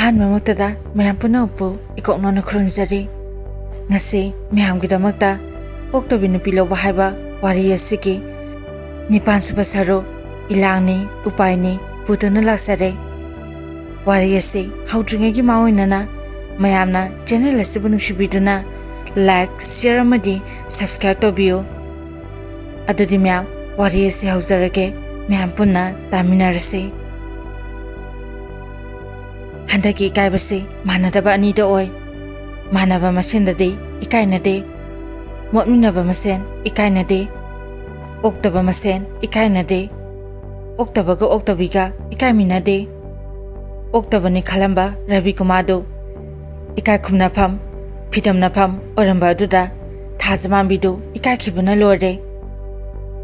ꯑꯍꯥꯟꯕꯃꯛꯇꯗ ꯃꯌꯥꯝ ꯄꯨꯝꯅꯃꯛꯄꯨ ꯏꯀꯣꯛꯅꯅ ꯈꯨꯔꯨꯝꯖꯔꯤ ngasi ꯃꯌꯥꯝꯒꯤꯗꯃꯛꯇ ꯄꯣꯛꯇꯕꯤ ꯅꯨꯄꯤ ꯂꯧꯕ ꯍꯥꯏꯕ ꯋꯥꯔꯤ ꯑꯁꯤꯒꯤ ꯅꯤꯄꯥꯟꯁꯨꯕ ꯁꯔꯨꯛ ꯏꯂꯥꯡꯅꯤ ꯎꯄꯥꯏꯅꯤ ꯄꯨꯗꯨꯅ ꯂꯥꯛꯆꯔꯦ ꯋꯥꯔꯤ ꯑꯁꯤ ꯍꯧꯗ꯭ꯔꯤꯉꯩꯒꯤ ꯃꯥꯑꯣꯏꯅꯅ ꯃꯌꯥꯝꯅ ꯆꯦꯅꯦꯜ ꯑꯁꯤꯕꯨ ꯅꯨꯡꯁꯤꯕꯤꯗꯨꯅ ꯂꯥꯏꯛ ꯁꯦꯌꯔ ꯑꯃꯗꯤ ꯁꯕꯁꯀ꯭ꯔꯥꯏꯕ ꯇꯧꯕꯤꯌꯨ ꯑꯗꯨꯗꯤ ꯃꯌꯥꯝ ꯋꯥꯔꯤ ꯑꯁꯤ ꯍꯧꯖꯔꯒꯦ ꯃꯌꯥꯝ ꯄꯨꯟꯅ ꯇꯥꯃꯤꯟꯅꯔꯁꯤ ꯍꯟꯗꯛꯀꯤ ꯏꯀꯥꯏꯕꯁꯤ ꯃꯥꯟꯅꯗꯕ ꯑꯅꯤꯗ ꯑꯣꯏ ꯃꯥꯟꯅꯕ ꯃꯁꯦꯟꯗꯗꯤ ꯏꯀꯥꯏꯅꯗꯦ ꯃꯣꯠꯃꯤꯟꯅꯕ ꯃꯁꯦꯟ ꯏꯀꯥꯏꯅꯗꯦ ꯑꯣꯛꯇꯕ ꯃꯁꯦꯟ ꯏꯀꯥꯏꯅꯗꯦ ꯑꯣꯛꯇꯕꯒ ꯑꯣꯛꯇꯕꯤꯒ ꯏꯀꯥꯏꯃꯤꯟꯅꯗꯦ ꯑꯣꯛꯇꯕꯅꯤ ꯈꯜꯂꯝꯕ ꯔꯕꯤ ꯀꯨꯃꯥꯔꯗꯨ ꯏꯀꯥꯏ ꯈꯨꯝꯅꯐꯝ ꯐꯤꯗꯝꯅꯐꯝ ꯑꯣꯏꯔꯝꯕ ꯑꯗꯨꯗ ꯊꯥꯖꯃꯥꯟꯕꯤꯗꯨ ꯏꯀꯥꯏꯈꯤꯕꯅ ꯂꯣꯏꯔꯦ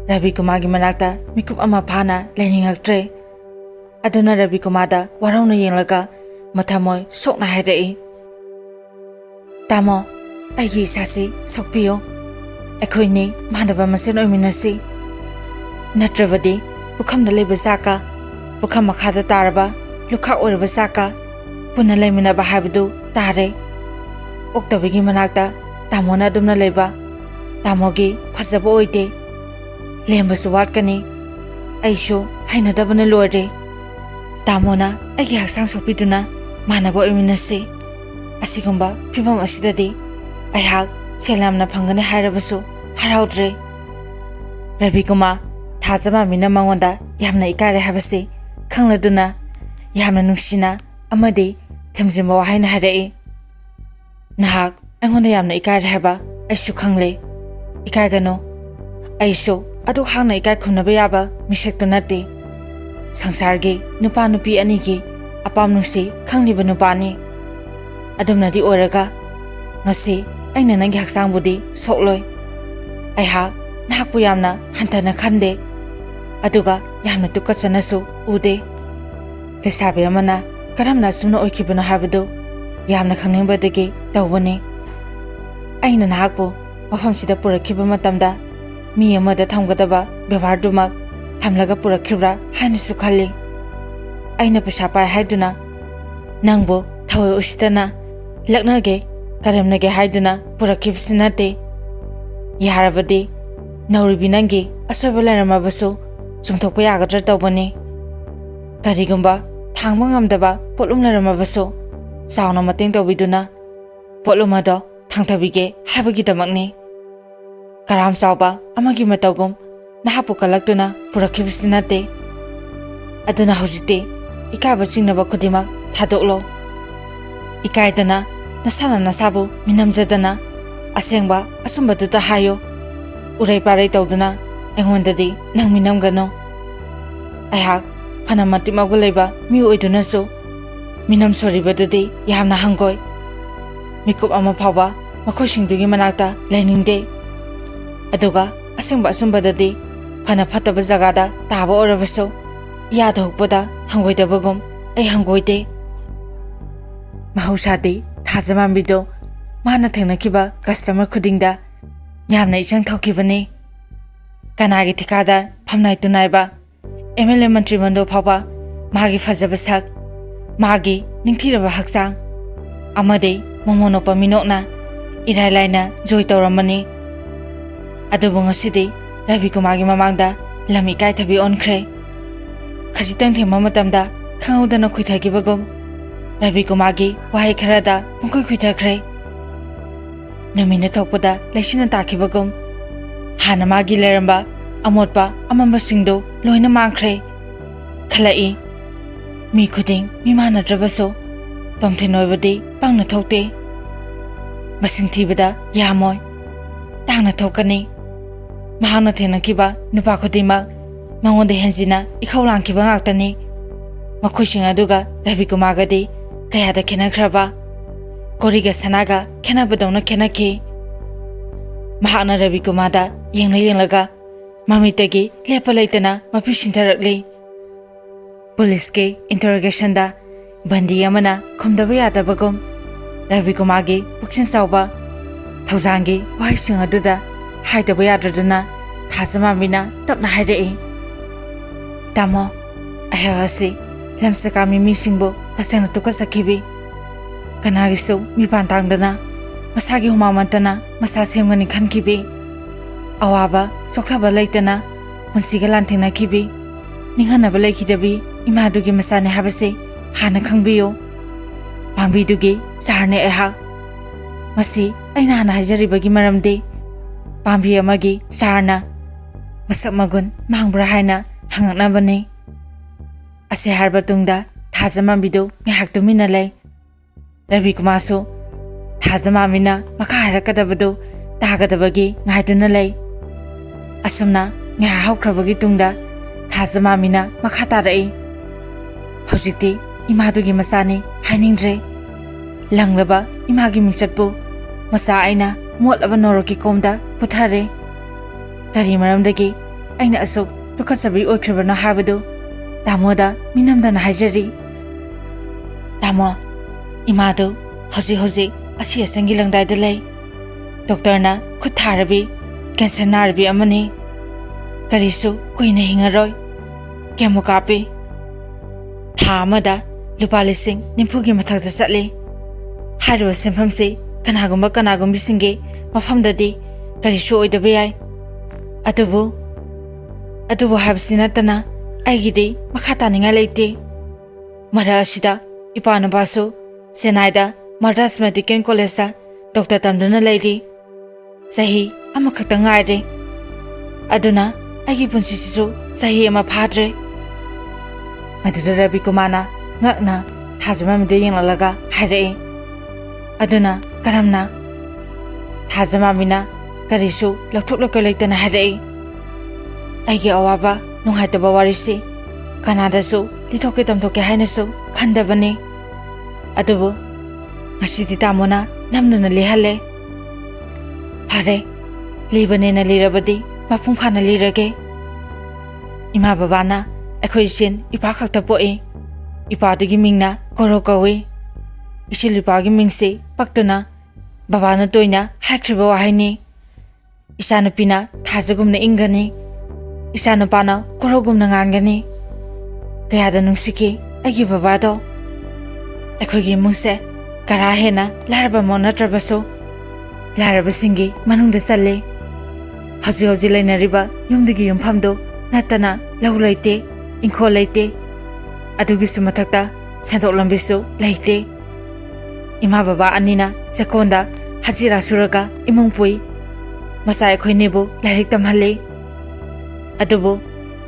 ꯔꯕꯤ ꯀꯨꯃꯥꯔꯒꯤ ꯃꯅꯥꯛꯇ ꯃꯤꯀꯨꯞ ꯑꯃ ꯐꯥꯅ ꯂꯩꯅꯤꯡꯉꯛꯇ꯭ꯔꯦ ꯑꯗꯨꯅ ꯔꯕꯤ ꯀꯨꯃꯥꯔꯗ ꯋꯥꯔꯧꯅ ꯌꯦꯡꯂꯒ ꯃꯊꯃꯣꯏ ꯁꯣꯛꯅ ꯍꯥꯏꯔꯛꯏ ꯇꯥꯃꯣ ꯑꯩꯒꯤ ꯏꯁꯥꯁꯤ ꯁꯣꯛꯄꯤꯌꯣ ꯑꯩꯈꯣꯏꯅꯤ ꯃꯥꯟꯅꯕ ꯃꯁꯦꯟ ꯑꯣꯏꯃꯤꯟꯅꯁꯤ ꯅꯠꯇ꯭ꯔꯕꯗꯤ ꯄꯨꯈꯝꯗ ꯂꯩꯕ ꯆꯥꯛꯀ ꯄꯨꯈꯝ ꯃꯈꯥꯗ ꯇꯥꯔꯕ ꯂꯨꯈꯥꯛ ꯑꯣꯏꯔꯕ ꯆꯥꯛꯀ ꯄꯨꯟꯅ ꯂꯩꯃꯤꯟꯅꯕ ꯍꯥꯏꯕꯗꯨ ꯇꯥꯔꯦ ꯑꯣꯛꯇꯕꯒꯤ ꯃꯅꯥꯛꯇ ꯇꯥꯃꯣꯅ ꯑꯗꯨꯝꯅ ꯂꯩꯕ ꯇꯥꯃꯣꯒꯤ ꯐꯖꯕ ꯑꯣꯏꯗꯦ ꯂꯦꯝꯕꯁꯨ ꯋꯥꯠꯀꯅꯤ ꯑꯩꯁꯨ ꯍꯩꯅꯗꯕꯅ ꯂꯣꯏꯔꯦ ꯇꯥꯃꯣꯅ ꯑꯩꯒꯤ ꯍꯛꯆꯥꯡ ꯁꯣꯛꯄꯤꯗꯨꯅ ꯃꯥꯟꯅꯕ ꯑꯣꯏꯃꯤꯟꯅꯁꯤ ꯑꯁꯤꯒꯨꯝꯕ ꯐꯤꯚꯝ ꯑꯁꯤꯗꯗꯤ ꯑꯩꯍꯥꯛ ꯁꯦꯜ ꯌꯥꯝꯅ ꯐꯪꯒꯅꯤ ꯍꯥꯏꯔꯕꯁꯨ ꯍꯔꯥꯎꯗ꯭ꯔꯦ ꯔꯕꯤ ꯀꯨꯃꯥꯔ ꯊꯥꯖꯃꯥꯟꯕꯤꯅ ꯃꯉꯣꯟꯗ ꯌꯥꯝꯅ ꯏꯀꯥꯏꯔꯦ ꯍꯥꯏꯕꯁꯤ ꯈꯪꯂꯗꯨꯅ ꯌꯥꯝꯅ ꯅꯨꯡꯁꯤꯅ ꯑꯃꯗꯤ ꯊꯦꯝꯖꯤꯟꯕ ꯋꯥꯍꯩꯅ ꯍꯥꯏꯔꯛꯏ ꯅꯍꯥꯛ ꯑꯩꯉꯣꯟꯗ ꯌꯥꯝꯅ ꯏꯀꯥꯏꯔꯦ ꯍꯥꯏꯕ ꯑꯩꯁꯨ ꯈꯪꯂꯦ ꯏꯀꯥꯏꯒꯅꯨ ꯑꯩꯁꯨ ꯑꯗꯨꯛ ꯍꯥꯛꯅ ꯏꯀꯥꯏ ꯈꯨꯝꯅꯕ ꯌꯥꯕ ꯃꯤꯁꯛꯇꯨ ꯅꯠꯇꯦ ꯁꯪꯁꯥꯔꯒꯤ ꯅꯨꯄꯥ ꯅꯨꯄꯤ ꯑꯅꯤꯒꯤ ꯑꯄꯥꯝ ꯅꯨꯡꯁꯤ ꯈꯪꯂꯤꯕ ꯅꯨꯄꯥꯅꯤ ꯑꯗꯨꯝꯅꯗꯤ ꯑꯣꯏꯔꯒ ngasi ꯑꯩꯅ ꯅꯪꯒꯤ ꯍꯛꯆꯥꯡꯕꯨꯗꯤ ꯁꯣꯛꯂꯣꯏ ꯑꯩꯍꯥꯛ ꯅꯍꯥꯛꯄꯨ ꯌꯥꯝꯅ ꯍꯟꯊꯅ ꯈꯟꯗꯦ ꯑꯗꯨꯒ ꯌꯥꯝꯅ ꯇꯨꯀꯠꯆꯅꯁꯨ ꯎꯗꯦ ꯂꯩꯁꯥꯕꯤ ꯑꯃꯅ ꯀꯔꯝꯅ ꯑꯁꯨꯝꯅ ꯑꯣꯏꯈꯤꯕꯅꯣ ꯍꯥꯏꯕꯗꯨ ꯌꯥꯝꯅ ꯈꯪꯅꯤꯡꯕꯗꯒꯤ ꯇꯧꯕꯅꯤ ꯑꯩꯅ ꯅꯍꯥꯛꯄꯨ ꯃꯐꯝꯁꯤꯗ ꯄꯨꯔꯛꯈꯤꯕ ꯃꯇꯝꯗ ꯃꯤ ꯑꯃꯗ ꯊꯝꯒꯗꯕ ꯕꯦꯕꯥꯔꯗꯨꯃꯛ ꯊꯝꯂꯒ ꯄꯨꯔꯛꯈꯤꯕ꯭ꯔꯥ ꯍꯥꯏꯅꯁꯨ ꯈꯜꯂꯤ ꯑꯩꯅ ꯄꯩꯁꯥ ꯄꯥꯏ ꯍꯥꯏꯗꯨꯅ ꯅꯪꯕꯨ ꯊꯋꯣꯏ ꯎꯁꯤꯠꯇꯅ ꯂꯛꯅꯒꯦ ꯀꯔꯦꯝꯅꯒꯦ ꯍꯥꯏꯗꯨꯅ ꯄꯨꯔꯛꯈꯤꯕꯁꯨ ꯅꯠꯇꯦ ꯌꯥꯔꯕꯗꯤ ꯅꯧꯔꯤꯕꯤ ꯅꯪꯒꯤ ꯑꯁꯣꯏꯕ ꯂꯩꯔꯝꯃꯕꯁꯨ ꯆꯨꯝꯊꯣꯛꯄ ꯌꯥꯒꯗ꯭ꯔꯥ ꯇꯧꯕꯅꯤ ꯀꯔꯤꯒꯨꯝꯕ ꯊꯥꯡꯕ ꯉꯝꯗꯕ ꯄꯣꯠꯂꯨꯝ ꯂꯩꯔꯝꯃꯕꯁꯨ ꯆꯥꯎꯅ ꯃꯇꯦꯡ ꯇꯧꯕꯤꯗꯨꯅ ꯄꯣꯠꯂꯨꯝ ꯑꯗꯣ ꯊꯥꯡꯊꯕꯤꯒꯦ ꯍꯥꯏꯕꯒꯤꯗꯃꯛꯅꯤ ꯀꯔꯥꯝ ꯆꯥꯎꯕ ꯑꯃꯒꯤ ꯃꯇꯧꯒꯨꯝ ꯅꯍꯥꯛꯄꯨ ꯀꯜꯂꯛꯇꯨꯅ ꯄꯨꯔꯛꯈꯤꯕꯁꯨ ꯅꯠꯇꯦ ꯑꯗꯨꯅ ꯍꯧꯖꯤꯛꯇꯤ ꯏꯀꯥꯏꯕ ꯆꯤꯡꯅꯕ ꯈꯨꯗꯤꯡꯃꯛ ꯊꯥꯗꯣꯛꯂꯣ ꯏꯀꯥꯏꯗꯅ ꯅꯁꯥꯅ ꯅꯁꯥꯕꯨ ꯃꯤꯅꯝꯖꯗꯅ ꯑꯁꯦꯡꯕ ꯑꯆꯨꯝꯕꯗꯨꯗ ꯍꯥꯏꯌꯣ ꯎꯔꯩ ꯄꯥꯔꯩ ꯇꯧꯗꯨꯅ ꯑꯩꯉꯣꯟꯗꯗꯤ ꯅꯪ ꯃꯤꯅꯝꯒꯅꯨ ꯑꯩꯍꯥꯛ ꯐꯅ ꯃꯇꯤꯛ ꯃꯒꯨꯟ ꯂꯩꯕ ꯃꯤ ꯑꯣꯏꯗꯨꯅꯁꯨ ꯃꯤꯅꯝ ꯁꯣꯔꯤꯕꯗꯨꯗꯤ ꯌꯥꯝꯅ ꯍꯪꯒꯣꯏ ꯃꯤꯀꯨꯞ ꯑꯃ ꯐꯥꯎꯕ ꯃꯈꯣꯏꯁꯤꯡꯗꯨꯒꯤ ꯃꯅꯥꯛꯇ ꯂꯩꯅꯤꯡꯗꯦ ꯑꯗꯨꯒ ꯑꯁꯦꯡꯕ ꯑꯆꯨꯝꯕꯗꯗꯤ ꯐꯅ ꯐꯠꯇꯕ ꯖꯒꯥꯗ ꯇꯥꯕ ꯑꯣꯏꯔꯕꯁꯨ ꯌꯥꯗ ꯍꯨꯛꯄꯗ ꯍꯪꯒꯣꯏꯗꯕꯒꯨꯝ ꯑꯩ ꯍꯪꯒꯣꯏꯗꯦ ꯃꯍꯧꯁꯥꯗꯤ ꯊꯥꯖꯃꯥꯟꯕꯤꯗꯣ ꯃꯥꯅ ꯊꯦꯡꯅꯈꯤꯕ ꯀꯁꯇꯃꯔ ꯈꯨꯗꯤꯡꯗ ꯌꯥꯝꯅ ꯏꯆꯪ ꯊꯧꯈꯤꯕꯅꯤ ꯀꯅꯥꯒꯤ ꯊꯤꯀꯥꯗꯥꯔ ꯐꯝꯅꯥꯏ ꯇꯨꯅꯥꯏꯕ MLA ꯃꯟꯇ꯭ꯔꯤ ꯃꯟꯗꯣ ꯐꯥꯎꯕ ꯃꯥꯒꯤ ꯐꯖꯕ ꯁꯛ ꯃꯥꯒꯤ ꯅꯤꯡꯊꯤꯔꯕ ꯍꯛꯆꯥꯡ ꯑꯃꯗꯤ ꯃꯃꯣꯟ ꯅꯣꯛꯄ ꯃꯤꯅꯣꯛꯅ ꯏꯔꯥꯏ ꯂꯥꯏꯅ ꯖꯣꯏ ꯇꯧꯔꯝꯕꯅꯤ ꯑꯗꯨꯕꯨ ꯉꯁꯤꯗꯤ ꯔꯕꯤ ꯀꯨꯃꯥꯔꯒꯤ ꯃꯃꯥꯡꯗ ꯂꯝ ꯏꯀꯥꯏꯊꯕꯤ ꯑꯣꯟꯈ꯭ꯔꯦ ꯈꯖꯤꯛꯇꯪ ꯊꯦꯡꯕ ꯃꯇꯝꯗ ꯈꯪꯍꯧꯗꯅ ꯈꯨꯏꯊꯈꯤꯕꯒꯨꯝ ꯔꯕꯤ ꯀꯨꯃꯥꯔꯒꯤ ꯋꯥꯍꯩ ꯈꯔꯗ ꯄꯨꯡꯈꯨꯏ ꯈꯨꯏꯊꯈ꯭ꯔꯦ ꯅꯨꯃꯤꯠꯅ ꯊꯣꯛꯄꯗ ꯂꯩꯆꯤꯟꯅ ꯇꯥꯈꯤꯕꯒꯨꯝ ꯍꯥꯟꯅ ꯃꯥꯒꯤ ꯂꯩꯔꯝꯕ ꯑꯃꯣꯠꯄ ꯑꯃꯝꯕꯁꯤꯡꯗꯨ ꯂꯣꯏꯅ ꯃꯥꯡꯈ꯭ꯔꯦ ꯈꯜꯂꯛꯏ ꯃꯤ ꯈꯨꯗꯤꯡ ꯃꯤꯃꯥꯟꯅꯗ꯭ꯔꯕꯁꯨ ꯇꯣꯝꯊꯤꯟ ꯑꯣꯏꯕꯗꯤ ꯄꯪꯅ ꯊꯣꯛꯇꯦ ꯃꯁꯤꯡ ꯊꯤꯕꯗ ꯌꯥꯝꯃꯣꯏ ꯇꯥꯡꯅ ꯊꯣꯛꯀꯅꯤ ꯃꯍꯥꯛꯅ ꯊꯦꯡꯅꯈꯤꯕ ꯅꯨꯄꯥ ꯈꯨꯗꯤꯡꯃꯛ ꯃꯉꯣꯟꯗ ꯍꯦꯟꯖꯤꯟꯅ ꯏꯈꯧ ꯂꯥꯡꯈꯤꯕ ꯉꯥꯛꯇꯅꯤ ꯃꯈꯣꯏꯁꯤꯡ ꯑꯗꯨꯒ ꯔꯕꯤ ꯀꯨꯃꯥꯔꯒꯗꯤ ꯀꯌꯥꯗ ꯈꯦꯠꯅꯈ꯭ꯔꯕ ꯀꯣꯔꯤꯒ ꯁꯅꯥꯒ ꯈꯦꯠꯅꯕꯗꯧꯅ ꯈꯦꯠꯅꯈꯤ ꯃꯍꯥꯛꯅ ꯔꯕꯤ ꯀꯨꯃꯥꯔꯗ ꯌꯦꯡꯂꯒ ꯃꯃꯤꯠꯇꯒꯤ ꯂꯦꯞꯄ ꯂꯩꯇꯅ ꯃꯄꯤ ꯁꯤꯟꯊꯔꯛꯂꯤ ꯄꯨꯂꯤꯁꯀꯤ ꯏꯟꯇꯔꯣꯒꯦꯁꯟꯗ ꯕꯟꯗꯤ ꯑꯃꯅ ꯈꯨꯝꯗꯕ ꯌꯥꯗꯕꯒꯨꯝ ꯔꯕꯤ ꯀꯨꯃꯥꯔꯒꯤ ꯄꯨꯛꯆꯦꯜ ꯆꯥꯎꯕ ꯊꯧꯖꯥꯡꯒꯤ ꯋꯥꯍꯩꯁꯤꯡ ꯑꯗꯨꯗ ꯍꯥꯏꯗꯕ ꯌꯥꯗ꯭ꯔꯗꯨꯅ ꯊꯥꯖꯃꯥꯟꯕꯤꯅ ꯇꯞꯅ ꯍꯥꯏꯔꯛꯏ ꯇꯥꯃꯣ ꯑꯩꯍꯥꯛ ꯑꯁꯤ ꯂꯝꯆꯠ ꯀꯥꯝꯃꯤ ꯃꯤꯁꯤꯡꯕꯨ ꯇꯁꯦꯡꯅ ꯇꯨꯀꯠꯆꯈꯤꯕꯤ ꯀꯅꯥꯒꯤꯁꯨ ꯃꯤꯄꯥꯟ ꯇꯥꯡꯗꯅ ꯃꯁꯥꯒꯤ ꯍꯨꯃꯥꯡ ꯃꯟꯇꯅ ꯃꯁꯥ ꯁꯦꯝꯒꯅꯤ ꯈꯟꯈꯤꯕꯤ ꯑꯋꯥꯕ ꯆꯣꯛꯊꯕ ꯂꯩꯇꯅ ꯄꯨꯟꯁꯤꯒ ꯂꯥꯟꯊꯦꯡꯅꯈꯤꯕꯤ ꯅꯤꯡꯍꯟꯅꯕ ꯂꯩꯈꯤꯗꯕꯤ ꯏꯃꯥꯗꯨꯒꯤ ꯃꯆꯥꯅꯦ ꯍꯥꯏꯕꯁꯤ ꯍꯥꯟꯅ ꯈꯪꯕꯤꯌꯨ ꯄꯥꯝꯕꯤꯗꯨꯒꯤ ꯆꯥꯔꯅꯦ ꯑꯩꯍꯥꯛ ꯃꯁꯤ ꯑꯩꯅ ꯍꯥꯟꯅ ꯍꯥꯏꯖꯔꯤꯕꯒꯤ ꯃꯔꯝꯗꯤ ꯄꯥꯝꯕꯤ ꯑꯃꯒꯤ ꯆꯥꯔꯅ ꯃꯁꯛ ꯃꯒꯨꯟ ꯃꯥꯡꯕ꯭ꯔꯥ ꯍꯥꯏꯅ ꯍꯪꯉꯛꯅꯕꯅꯤ ꯑꯁꯤ ꯍꯥꯏꯔꯕ ꯇꯨꯡꯗ ꯊꯥꯖꯃꯥꯝꯕꯤꯗꯨ ꯉꯥꯏꯍꯥꯛ ꯇꯨꯃꯤꯟꯅ ꯂꯩ ꯔꯕꯤꯀꯨꯃꯥꯔꯁꯨ ꯊꯥꯖꯃꯥꯝꯕꯤꯅ ꯃꯈꯥ ꯍꯥꯏꯔꯛꯀꯗꯕꯗꯨ ꯇꯥꯒꯗꯕꯒꯤ ꯉꯥꯏꯗꯨꯅ ꯂꯩ ꯑꯁꯨꯝꯅ ꯉꯥꯏꯍꯥꯛ ꯍꯧꯈ꯭ꯔꯕꯒꯤ ꯇꯨꯡꯗ ꯊꯥꯖꯃꯥꯝꯕꯤꯅ ꯃꯈꯥ ꯇꯥꯔꯛꯏ ꯍꯧꯖꯤꯛꯇꯤ ꯏꯃꯥꯗꯨꯒꯤ ꯃꯆꯥꯅꯤ ꯍꯥꯏꯅꯤꯡꯗ꯭ꯔꯦ ꯂꯪꯂꯕ ꯏꯃꯥꯒꯤ ꯃꯤꯡꯆꯠꯄꯨ ꯃꯆꯥ ꯑꯩꯅ ꯃꯣꯠꯂꯕ ꯅꯣꯔꯣꯛꯀꯤ ꯀꯣꯝꯗ ꯄꯨꯊꯔꯦ ꯀꯔꯤ ꯃꯔꯝꯗꯒꯤ ꯑꯩꯅ ꯑꯁꯨꯛ ꯇꯨꯀꯠꯆꯕꯤ ꯑꯣꯏꯈ꯭ꯔꯕꯅꯣ ꯍꯥꯏꯕꯗꯨ ꯇꯥꯃꯣꯗ ꯃꯤꯅꯝꯗꯅ ꯍꯥꯏꯖꯔꯤ ꯇꯥꯃꯣ ꯏꯃꯥꯗꯨ ꯍꯧꯖꯤꯛ ꯑꯁꯤ ꯑꯁꯪꯒꯤ ꯂꯪꯗꯥꯏꯗ ꯂꯩ ꯗꯣꯛꯇꯔꯅ ꯈꯨꯠ ꯊꯥꯔꯕꯤ ꯀꯦꯟꯁꯔ ꯅꯥꯔꯕꯤ ꯑꯃꯅꯤ ꯀꯔꯤꯁꯨ ꯀꯨꯏꯅ ꯍꯤꯡꯉꯔꯣꯏ ꯀꯦꯃꯣ ꯀꯥꯞꯄꯤ ꯊꯥ ꯑꯃꯗ ꯂꯨꯄꯥ 40,000ꯒꯤ ꯃꯊꯛꯇ ꯆꯠꯂꯤ ꯍꯥꯏꯔꯤꯕ ꯁꯦꯟꯐꯝꯁꯤ ꯀꯅꯥꯒꯨꯝꯕꯤꯁꯤꯡꯒꯤ ꯃꯐꯝꯗꯗꯤ ꯀꯔꯤꯁꯨ ꯑꯣꯏꯗꯕ ꯌꯥꯏ ꯑꯗꯨꯕꯨ ꯍꯥꯏꯕꯁꯤ ꯅꯠꯇꯅ ꯑꯩꯒꯤꯗꯤ ꯃꯈꯥ ꯇꯥꯅꯤꯡꯉꯥꯏ ꯂꯩꯇꯦ ꯃꯔꯛ ꯑꯁꯤꯗ ꯏꯄꯥꯅꯨꯄꯥꯁꯨ ꯆꯦꯟꯅꯥꯏꯗ ꯃꯗ꯭ꯔꯥꯁ ꯃꯦꯗꯤꯀꯦꯜ ꯀꯣꯂꯦꯖꯇ ꯗꯣꯛꯇꯔ ꯇꯝꯗꯨꯅ ꯂꯩꯔꯤ ꯆꯍꯤ ꯑꯃꯈꯛꯇ ꯉꯥꯏꯔꯦ ꯑꯗꯨꯅ ꯑꯩꯒꯤ ꯄꯨꯟꯁꯤꯁꯤꯁꯨ ꯆꯍꯤ ꯑꯃ ꯐꯥꯗ꯭ꯔꯦ ꯃꯗꯨꯗ ꯔꯕꯤꯀꯨꯃꯥꯔꯅ ꯉꯛꯅ ꯊꯥꯖꯃꯥꯝꯕꯤꯗ ꯌꯦꯡꯂꯛꯂꯒ ꯍꯥꯏꯔꯛꯏ ꯑꯗꯨꯅ ꯀꯔꯝꯅ ꯊꯥꯖꯃꯥꯝꯕꯤꯅ ꯀꯔꯤꯁꯨ ꯂꯧꯊꯣꯛ ꯂꯩꯇꯅ ꯍꯥꯏꯔꯛꯏ ꯑꯩꯒꯤ ꯑꯋꯥꯕ ꯅꯨꯡꯉꯥꯏꯇꯕ ꯋꯥꯔꯤꯁꯤ ꯀꯅꯥꯗꯁꯨ ꯂꯤꯊꯣꯛꯀꯦ ꯇꯝꯊꯣꯛꯀꯦ ꯍꯥꯏꯅꯁꯨ ꯈꯟꯗꯕꯅꯤ ꯑꯗꯨꯕꯨ ꯉꯁꯤꯗꯤ ꯇꯥꯃꯣꯅ ꯅꯝꯗꯨꯅ ꯂꯤꯍꯜꯂꯦ ꯐꯔꯦ ꯂꯤꯕꯅꯦꯅ ꯂꯤꯔꯕꯗꯤ ꯃꯄꯨꯡ ꯐꯥꯅ ꯂꯤꯔꯒꯦ ꯏꯃꯥ ꯕꯕꯥꯅ ꯑꯩꯈꯣꯏ ꯏꯆꯤꯟ ꯏꯄꯥ ꯈꯛꯇ ꯄꯣꯛꯏ ꯏꯄꯥꯗꯨꯒꯤ ꯃꯤꯡꯅ ꯀꯣꯔꯧ ꯀꯧꯏ ꯏꯆꯤꯜ ꯏꯄꯥꯒꯤ ꯃꯤꯡꯁꯤ ꯄꯛꯇꯨꯅ ꯕꯕꯥꯅ ꯇꯣꯏꯅ ꯍꯥꯏꯈ꯭ꯔꯤꯕ ꯋꯥꯍꯩꯅꯤ ꯏꯆꯥꯅꯨꯄꯤꯅ ꯊꯥꯖꯒꯨꯝꯅ ꯏꯪꯒꯅꯤ ꯏꯆꯥꯅꯨꯄꯥꯅ ꯀꯣꯔꯧꯒꯨꯝꯅ ꯉꯥꯟꯒꯅꯤ ꯀꯌꯥꯗ ꯅꯨꯡꯁꯤꯈꯤ ꯑꯩꯒꯤ ꯕꯕꯥꯗꯣ ꯑꯩꯈꯣꯏꯒꯤ ꯏꯃꯨꯡꯁꯦ ꯀꯔꯥ ꯍꯦꯟꯅ ꯂꯥꯏꯔꯕꯃꯛ ꯅꯠꯇ꯭ꯔꯕꯁꯨ ꯂꯥꯏꯔꯕꯁꯤꯡꯒꯤ ꯃꯅꯨꯡꯗ ꯆꯜꯂꯤ ꯍꯧꯖꯤꯛ ꯂꯩꯅꯔꯤꯕ ꯌꯨꯝꯗꯨꯒꯤ ꯌꯨꯝꯐꯝꯗꯨ ꯅꯠꯇꯅ ꯂꯧ ꯂꯩꯇꯦ ꯏꯪꯈꯣꯜ ꯂꯩꯇꯦ ꯑꯗꯨꯒꯤꯁꯨ ꯃꯊꯛꯇ ꯁꯦꯟꯊꯣꯛ ꯂꯝꯕꯤꯁꯨ ꯂꯩꯇꯦ ꯏꯃꯥ ꯕꯕꯥ ꯑꯅꯤꯅ ꯆꯦꯛꯀꯣꯟꯗ ꯍꯖꯤꯔꯥ ꯁꯨꯔꯒ ꯏꯃꯨꯡ ꯄꯨꯏ ꯃꯆꯥ ꯑꯩꯈꯣꯏꯅꯤꯕꯨ ꯂꯥꯏꯔꯤꯛ ꯇꯝꯍꯜꯂꯤ ꯑꯗꯨꯕꯨ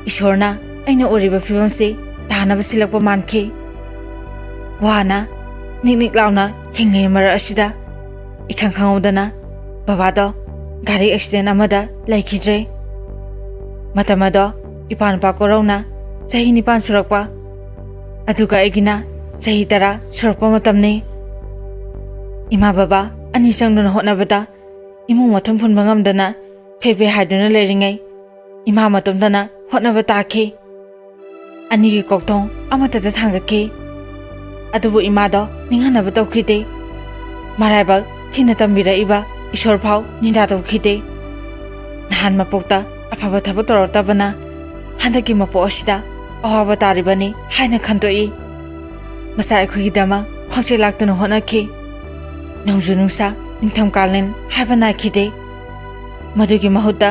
ꯏꯁꯣꯔꯅ ꯑꯩꯅ ꯎꯔꯤꯕ ꯐꯤꯕꯝꯁꯤ ꯇꯥꯅꯕ ꯁꯤꯜꯂꯛꯄ ꯃꯥꯟꯈꯤ ꯋꯥꯅ ꯅꯤꯛ ꯂꯥꯎꯅ ꯍꯤꯡꯂꯤ ꯃꯔꯛ ꯑꯁꯤꯗ इखंग खंगौदना बाबादो गाड़ी एक्सीडेंट अमदा लैखिद्रे मतमदो इपानपा कोरौना चही 9 सुरक्पा अदुगा एगिना चही 10 सुरक्पा मतमने इमा बाबा अनि संगदुना होटनाबदा इमु मथुम फुनबा ngamdana फेबे हाइदुना लेरिङै इमा मतमदना होटनाबा ताखि अनि gi kokthong amatata thangaki adubu imado ninghanaba tawkhide maraiba thina tambira iba ishor phau ninda tawkhide nahan mapokta afaba thaba tortabana handaki mapo asida awaba taribani haina khandoi masa ekhugi dama khangche laktuna honaki nongju nungsa ningtham kalin habana khide madugi mahuta